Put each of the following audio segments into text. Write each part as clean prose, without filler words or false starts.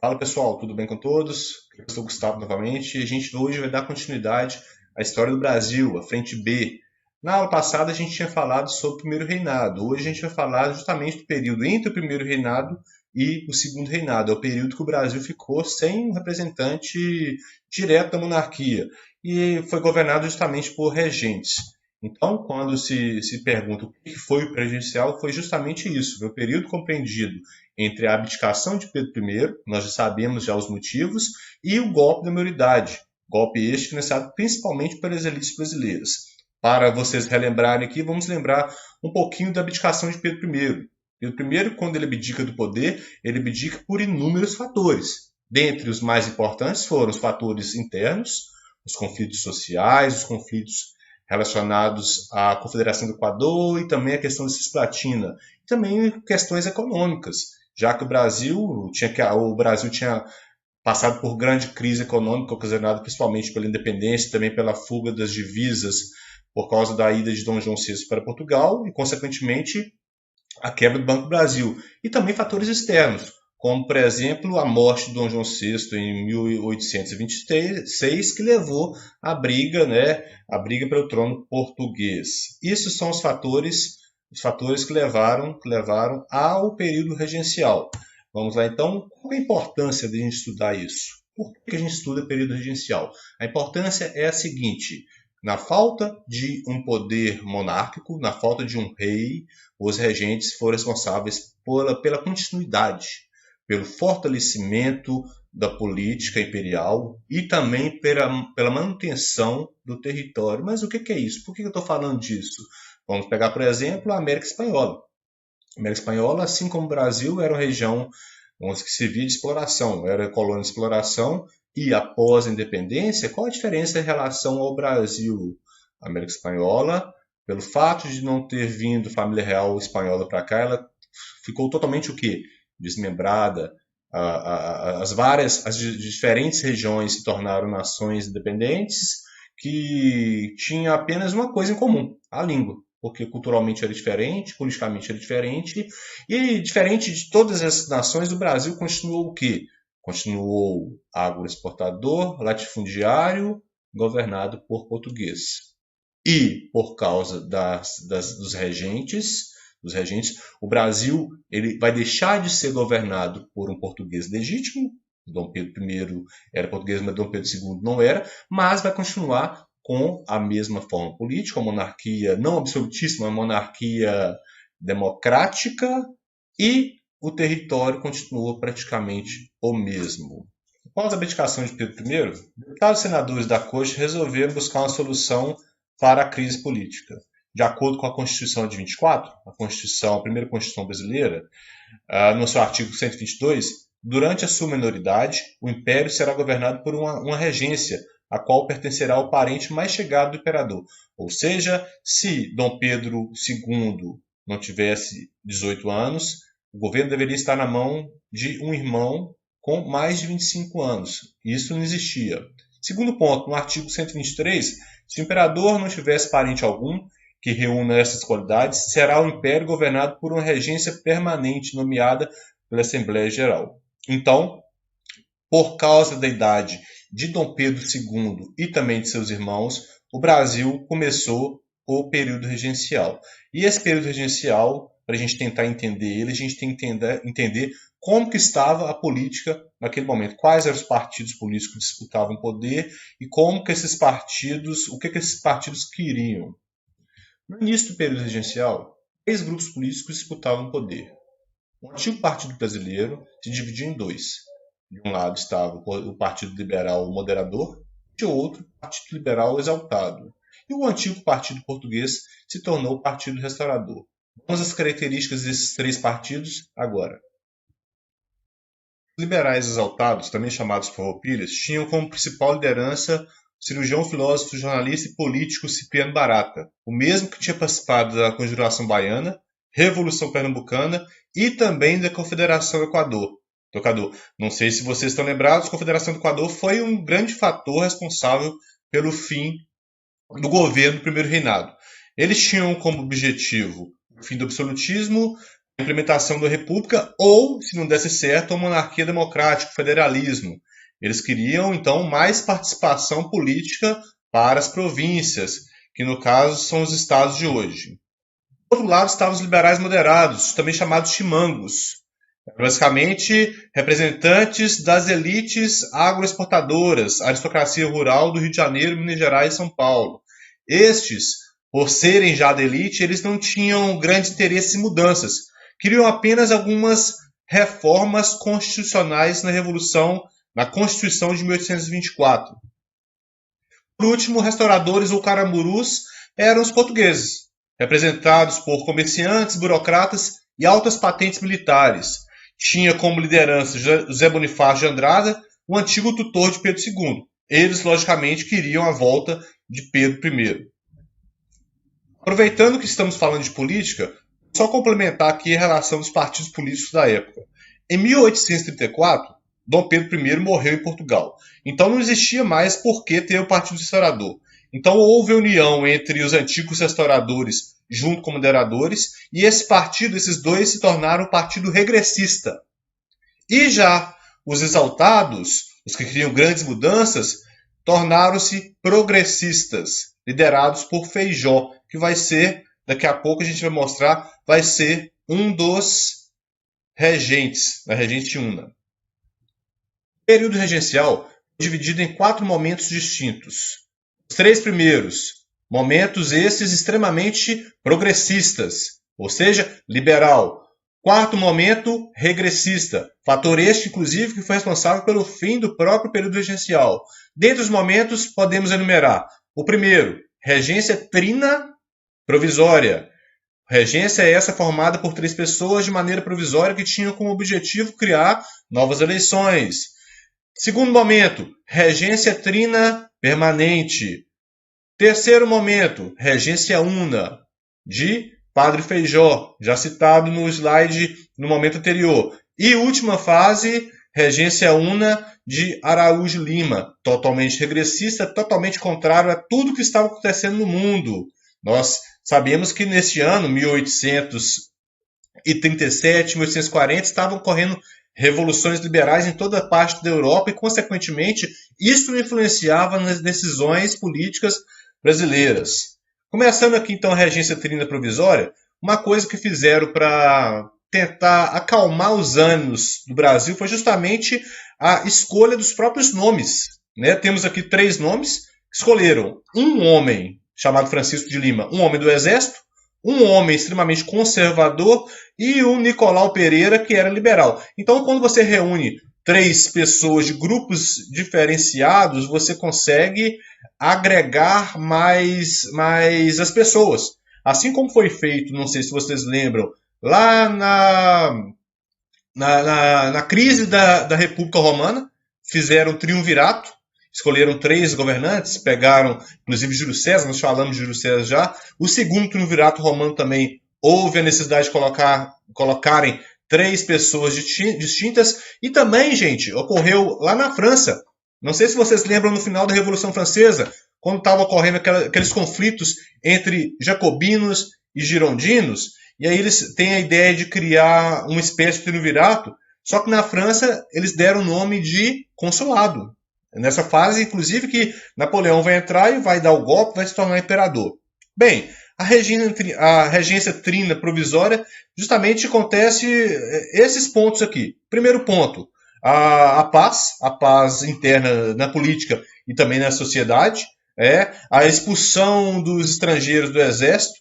Fala pessoal, tudo bem com todos? Eu sou o Gustavo novamente e a gente hoje vai dar continuidade à história do Brasil, a Frente B. Na aula passada a gente tinha falado sobre o primeiro reinado, hoje a gente vai falar justamente do período entre o primeiro reinado e o segundo reinado. É o período que o Brasil ficou sem um representante direto da monarquia e foi governado justamente por regentes. Então, quando se pergunta o que foi o presidencial, foi justamente isso, foi o período compreendido entre a abdicação de Pedro I, nós já sabemos já os motivos, e o golpe da maioridade, golpe este financiado principalmente pelas elites brasileiras. Para vocês relembrarem aqui, vamos lembrar um pouquinho da abdicação de Pedro I. Pedro I, quando ele abdica do poder, ele abdica por inúmeros fatores. Dentre os mais importantes foram os fatores internos, os conflitos sociais, os conflitos relacionados à Confederação do Equador e também a questão da Cisplatina, e também questões econômicas, já que o Brasil tinha passado por grande crise econômica ocasionada principalmente pela independência e também pela fuga das divisas por causa da ida de Dom João VI para Portugal e, consequentemente, a quebra do Banco do Brasil. E também fatores externos, como, por exemplo, a morte de Dom João VI em 1826, que levou à briga, a briga pelo trono português. Esses são os fatores que levaram ao período regencial. Vamos lá, então, qual é a importância de a gente estudar isso? Por que a gente estuda o período regencial? A importância é a seguinte: na falta de um poder monárquico, na falta de um rei, os regentes foram responsáveis pela continuidade, pelo fortalecimento da política imperial e também pela manutenção do território. Mas o que é isso? Por que eu estou falando disso? Vamos pegar, por exemplo, a América Espanhola. A América Espanhola, assim como o Brasil, era uma região onde se via de exploração, era colônia de exploração, e após a independência, qual a diferença em relação ao Brasil? A América Espanhola, pelo fato de não ter vindo família real espanhola para cá, ela ficou totalmente o quê? Desmembrada. As diferentes regiões se tornaram nações independentes que tinham apenas uma coisa em comum: a língua, porque culturalmente era diferente, politicamente era diferente, e diferente de todas essas nações, o Brasil continuou o quê? Continuou agroexportador, latifundiário, governado por português. E por causa dos regentes, o Brasil ele vai deixar de ser governado por um português legítimo. Dom Pedro I era português, mas Dom Pedro II não era, mas vai continuar com a mesma forma política, uma monarquia não absolutíssima, uma monarquia democrática, e o território continua praticamente o mesmo. Após a abdicação de Pedro I, deputados e senadores da corte resolveram buscar uma solução para a crise política. De acordo com a Constituição de 24, a primeira Constituição brasileira, no seu artigo 122, durante a sua minoridade, o império será governado por uma regência, a qual pertencerá ao parente mais chegado do imperador. Ou seja, se Dom Pedro II não tivesse 18 anos, o governo deveria estar na mão de um irmão com mais de 25 anos. Isso não existia. Segundo ponto, no artigo 123, se o imperador não tivesse parente algum que reúna essas qualidades, será o império governado por uma regência permanente nomeada pela Assembleia Geral. Então, por causa da idade de Dom Pedro II e também de seus irmãos, o Brasil começou o período regencial. E esse período regencial, para a gente tentar entender ele, a gente tem que entender como que estava a política naquele momento, quais eram os partidos políticos que disputavam poder e como que esses partidos, o que esses partidos queriam. No início do período regencial, 3 grupos políticos disputavam poder. O antigo Partido Brasileiro se dividia em 2. De um lado estava o Partido Liberal Moderador, de outro, o Partido Liberal Exaltado. E o antigo Partido Português se tornou o Partido Restaurador. Vamos às características desses 3 partidos agora. Os liberais exaltados, também chamados farroupilhas, tinham como principal liderança o cirurgião, filósofo, jornalista e político Cipriano Barata, o mesmo que tinha participado da Conjuração Baiana, Revolução Pernambucana e também da Confederação do Equador. Não sei se vocês estão lembrados, a Confederação do Equador foi um grande fator responsável pelo fim do governo do primeiro reinado. Eles tinham como objetivo o fim do absolutismo, implementação da república ou, se não desse certo, a monarquia democrática, o federalismo. Eles queriam, então, mais participação política para as províncias, que no caso são os estados de hoje. Do outro lado estavam os liberais moderados, também chamados chimangos, basicamente representantes das elites agroexportadoras, aristocracia rural do Rio de Janeiro, Minas Gerais e São Paulo. Estes, por serem já da elite, eles não tinham grande interesse em mudanças, queriam apenas algumas reformas constitucionais na Constituição de 1824. Por último, restauradores ou caramurus eram os portugueses, representados por comerciantes, burocratas e altas patentes militares. Tinha como liderança José Bonifácio de Andrada, o antigo tutor de Pedro II. Eles, logicamente, queriam a volta de Pedro I. Aproveitando que estamos falando de política, só complementar aqui a relação dos partidos políticos da época. Em 1834, Dom Pedro I morreu em Portugal. Então não existia mais por que ter o Partido Restaurador. Então houve união entre os antigos restauradores junto com moderadores, e esse partido, esses dois, se tornaram o Partido Regressista. E já os exaltados, os que queriam grandes mudanças, tornaram-se progressistas, liderados por Feijó, que vai ser, daqui a pouco a gente vai mostrar, vai ser um dos regentes, da regente Una. O período regencial é dividido em 4 momentos distintos. Os 3 primeiros, momentos esses extremamente progressistas, ou seja, liberal. 4º momento, regressista. Fator este, inclusive, que foi responsável pelo fim do próprio período regencial. Dentre os momentos, podemos enumerar. O primeiro, regência trina provisória. Regência é essa formada por 3 pessoas de maneira provisória que tinham como objetivo criar novas eleições. Segundo momento, regência trina permanente. Terceiro momento, regência una, de Padre Feijó, já citado no slide no momento anterior. E última fase, regência una de Araújo Lima, totalmente regressista, totalmente contrário a tudo que estava acontecendo no mundo. Nós sabemos que neste ano, 1837, 1840, estavam ocorrendo revoluções liberais em toda parte da Europa e, consequentemente, isso influenciava nas decisões políticas brasileiras. Começando aqui, então, a regência trina provisória, uma coisa que fizeram para tentar acalmar os ânimos do Brasil foi justamente a escolha dos próprios nomes. Né? Temos aqui 3 nomes que escolheram um homem chamado Francisco de Lima, um homem do Exército, um homem extremamente conservador e um Nicolau Pereira, que era liberal. Então, quando você reúne 3 pessoas de grupos diferenciados, você consegue agregar mais as pessoas. Assim como foi feito, não sei se vocês lembram, lá na crise da República Romana, fizeram um triunvirato, escolheram 3 governantes, pegaram, inclusive, Júlio César, nós falamos de Júlio César já. O segundo triunvirato romano também houve a necessidade de colocarem 3 pessoas distintas. E também, gente, ocorreu lá na França. Não sei se vocês lembram no final da Revolução Francesa, quando estavam ocorrendo aqueles conflitos entre jacobinos e girondinos, e aí eles têm a ideia de criar uma espécie de triunvirato, só que na França eles deram o nome de consulado. Nessa fase, inclusive, que Napoleão vai entrar e vai dar o golpe, vai se tornar imperador. Bem, a regência trina provisória justamente acontece esses pontos aqui. Primeiro ponto, a paz interna na política e também na sociedade, a expulsão dos estrangeiros do exército,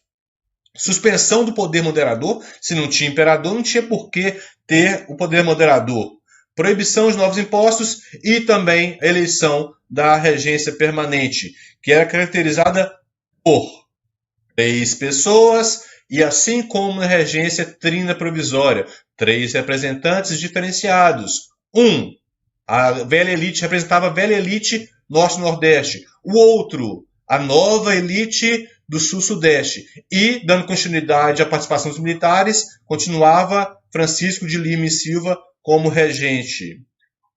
suspensão do poder moderador. Se não tinha imperador, não tinha por que ter o poder moderador. Proibição de novos impostos e também a eleição da regência permanente, que era caracterizada por 3 pessoas e, assim como na regência trina provisória, 3 representantes diferenciados. A velha elite representava a velha elite norte-nordeste. O outro, a nova elite do sul-sudeste. E, dando continuidade à participação dos militares, continuava Francisco de Lima e Silva como regente.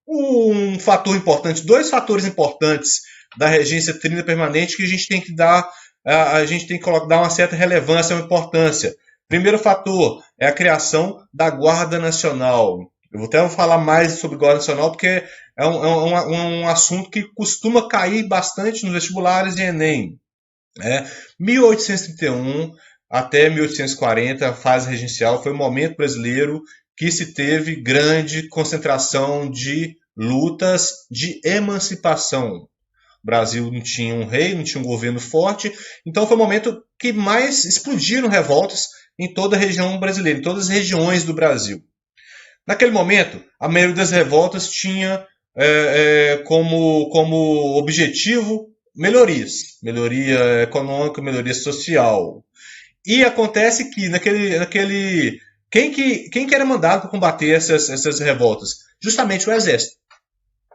Um fator importante, 2 fatores importantes da regência trina permanente que a gente tem que dar uma certa relevância, uma importância. Primeiro fator é a criação da Guarda Nacional. Eu vou até falar mais sobre Guarda Nacional porque é um assunto que costuma cair bastante nos vestibulares de Enem. 1831 até 1840, a fase regencial, foi um momento brasileiro que se teve grande concentração de lutas de emancipação. O Brasil não tinha um rei, não tinha um governo forte, então foi o momento que mais explodiram revoltas em toda a região brasileira, em todas as regiões do Brasil. Naquele momento, a maioria das revoltas tinha como objetivo melhoria econômica, melhoria social. E acontece que quem que era mandado para combater essas revoltas? Justamente o exército.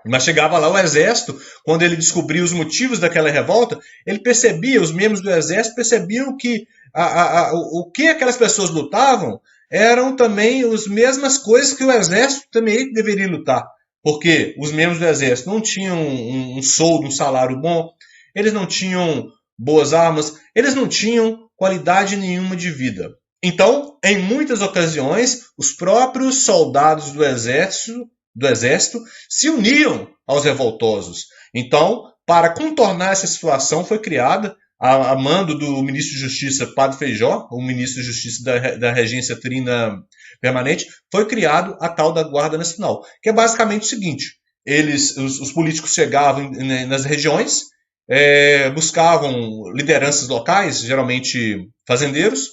Mas chegava lá o exército, quando ele descobria os motivos daquela revolta, ele percebia, os membros do exército percebiam que o que aquelas pessoas lutavam eram também as mesmas coisas que o exército também deveria lutar. Porque os membros do exército não tinham um soldo, um salário bom, eles não tinham boas armas, eles não tinham qualidade nenhuma de vida. Então, em muitas ocasiões, os próprios soldados do exército se uniam aos revoltosos. Então, para contornar essa situação, foi criada, a mando do ministro de Justiça, Padre Feijó, o ministro de Justiça da Regência Trina Permanente, foi criado a tal da Guarda Nacional, que é basicamente o seguinte: os políticos chegavam nas regiões, buscavam lideranças locais, geralmente fazendeiros,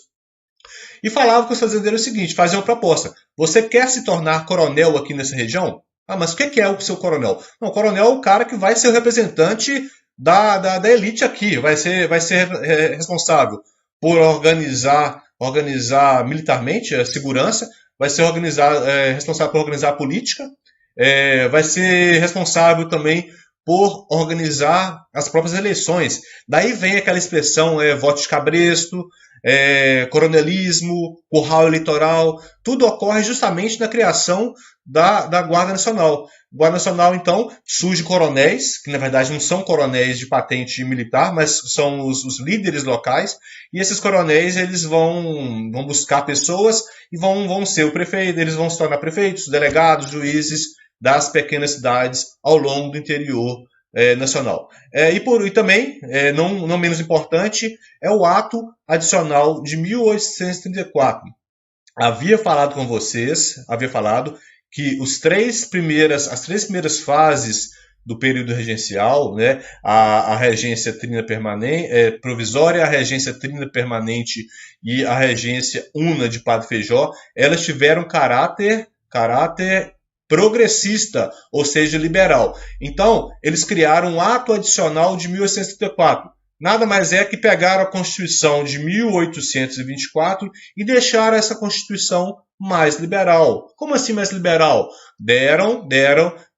e falavam com os fazendeiros o seguinte, faziam uma proposta: você quer se tornar coronel aqui nessa região? Ah, mas o que é o seu coronel? Não, o coronel é o cara que vai ser o representante da elite aqui, vai ser responsável por organizar militarmente a segurança, vai ser responsável por organizar a política, vai ser responsável também por organizar as próprias eleições. Daí vem aquela expressão voto de cabresto, coronelismo, curral eleitoral, tudo ocorre justamente na criação da Guarda Nacional. Guarda Nacional, então, surge coronéis, que na verdade não são coronéis de patente militar, mas são os líderes locais, e esses coronéis eles vão buscar pessoas e vão ser o prefeito, eles vão se tornar prefeitos, delegados, juízes das pequenas cidades ao longo do interior nacional. E também, não menos importante, é o ato adicional de 1834. Havia falado que as três primeiras fases do período regencial, né, a regência trina permanente, provisória, a regência trina permanente e a regência una de Padre Feijó, elas tiveram caráter progressista, ou seja, liberal. Então, eles criaram um ato adicional de 1834. Nada mais é que pegaram a Constituição de 1824 e deixaram essa Constituição mais liberal. Como assim mais liberal? Deram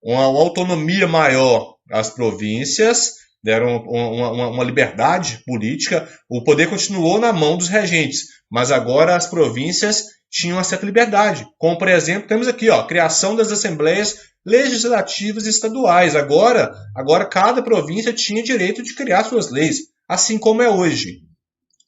uma autonomia maior às províncias, deram uma liberdade política. O poder continuou na mão dos regentes, mas agora as províncias tinham uma certa liberdade. Como, por exemplo, temos aqui a criação das assembleias legislativas estaduais. Agora cada província tinha direito de criar suas leis, assim como é hoje.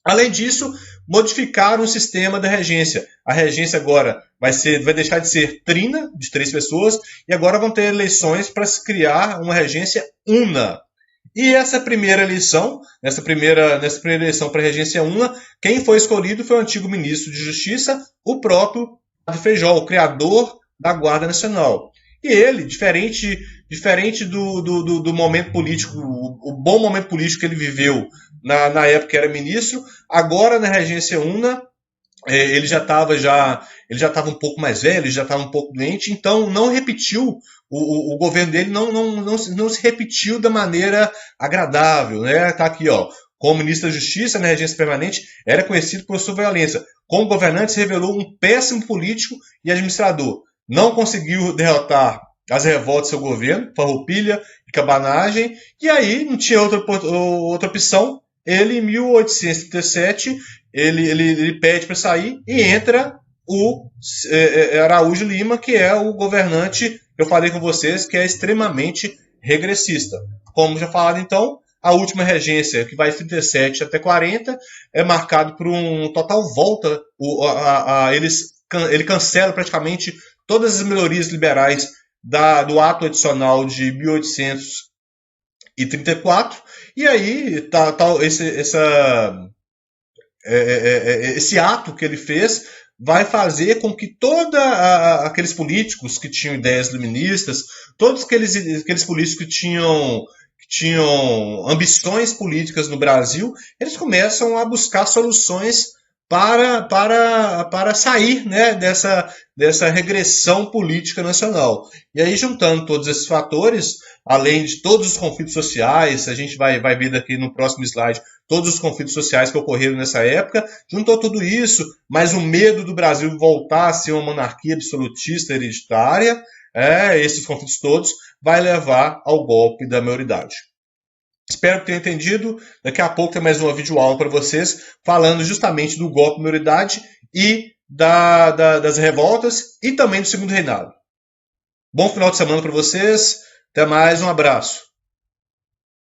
Além disso, modificaram o sistema da regência. A regência agora vai deixar de ser trina, de 3 pessoas, e agora vão ter eleições para se criar uma regência una. E essa primeira eleição, nessa primeira eleição para a regência una, quem foi escolhido foi o antigo ministro de Justiça, o próprio Padre Feijó, o criador da Guarda Nacional. E ele, diferente do momento político, o bom momento político que ele viveu na época que era ministro, agora na regência una, ele já estava um pouco mais velho, já estava um pouco doente, então não repetiu, o governo dele não se repetiu da maneira agradável, né? Tá aqui, como ministro da Justiça na regência permanente, era conhecido por sua violência. Como governante, se revelou um péssimo político e administrador. Não conseguiu derrotar as revoltas do seu governo, farroupilha e cabanagem, e aí não tinha outra opção. Ele, em 1837, ele pede para sair e entra o Araújo Lima, que é o governante, eu falei com vocês, que é extremamente regressista. Como já falado, então, a última regência, que vai de 37 até 40, é marcado por um total volta. Ele cancela praticamente todas as melhorias liberais do ato adicional de 1834, e aí esse ato que ele fez vai fazer com que aqueles políticos que tinham ideias iluministas, todos aqueles políticos que tinham ambições políticas no Brasil, eles começam a buscar soluções para sair, né, dessa regressão política nacional. E aí, juntando todos esses fatores, além de todos os conflitos sociais, a gente vai ver daqui no próximo slide todos os conflitos sociais que ocorreram nessa época, juntou tudo isso, mais o medo do Brasil voltar a ser uma monarquia absolutista hereditária, esses conflitos todos, vai levar ao golpe da maioridade. Espero que tenham entendido. Daqui a pouco tem mais uma videoaula para vocês, falando justamente do golpe da maioridade e das revoltas e também do Segundo Reinado. Bom final de semana para vocês. Até mais, um abraço.